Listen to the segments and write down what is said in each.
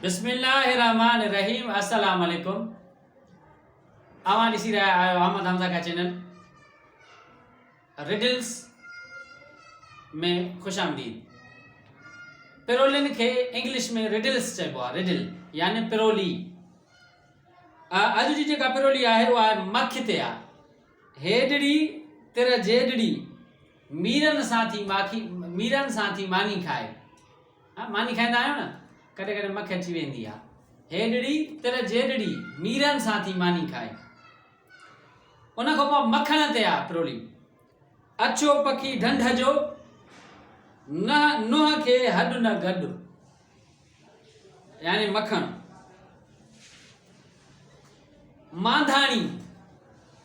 बिस्मिल्लाहिर्रहमानिर्रहीम। अस्सलाम वालेकुम। आवां ॾिसी रहिया आहियो अहमद हमज़ा का चैनल रिडल्स में खुश आमदीद। पिरोलिन खे इंग्लिश में रिडल्स चइबो आहे। रिडल यानी पिरोली। अॼु जी जेका पिरोली आहे उहा मख ते आहे। हेडड़ी तिर जेडड़ी मीरनि सां थी मानी खाए। मानी खाईंदा आहियो न, कॾहिं कॾहिं मख अची वेंदी आहे। हेडड़ी तिर जेडड़ी मीरनि सां थी मानी खाए। उन खां पोइ मखण ते आहे पिरोली। अछो पखी ढंढ जो न नुंहं खे हॾु न गॾु, यानी मखण।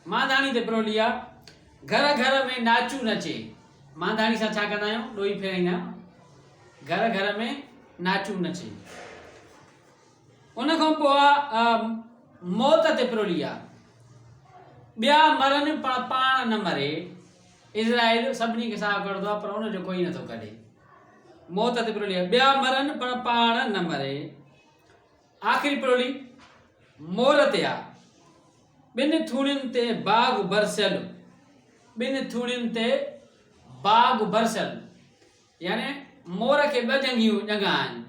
मांधाणी ते पिरोली आहे। घर घर में नाचू नचे। मांधाणी सां छा कंदा आहियूं? ॾोई फेराईंदा आहियूं। घर घर में नाचू नचे। उन खां पोइ आहे मौत ते पिरोली आहे। ॿिया मरनि पर पाण न मरे। इज़राइल सभिनी खे साहु कढंदो आहे पर उनजो कोई नथो कढे। मौत ते पिरोली आहे। ॿिया मरनि पर पाण न मरे। आख़िरी पिरोली मोर ते आहे। ॿिनि थूणियुनि ते बाग़ बरसियल। ॿिनि थूणियुनि ते बाग़ बरसियल, यानी मोर खे ॿ जंगा आहिनि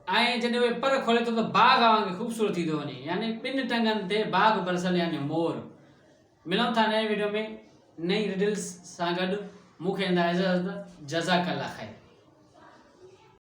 ऐं जॾहिं उहे पर खोले थो त बाग़ वांगुरु ख़ूबसूरत थी थो वञे, यानी ॿिनि टंगनि ते बाग़ बरसियल यानी मोर। मिलूं था नए वीडियो में नई रिडल्स सां गॾु। मूंखे ईंदा इजाज़त। जज़ाकल्लाह ख़ैर।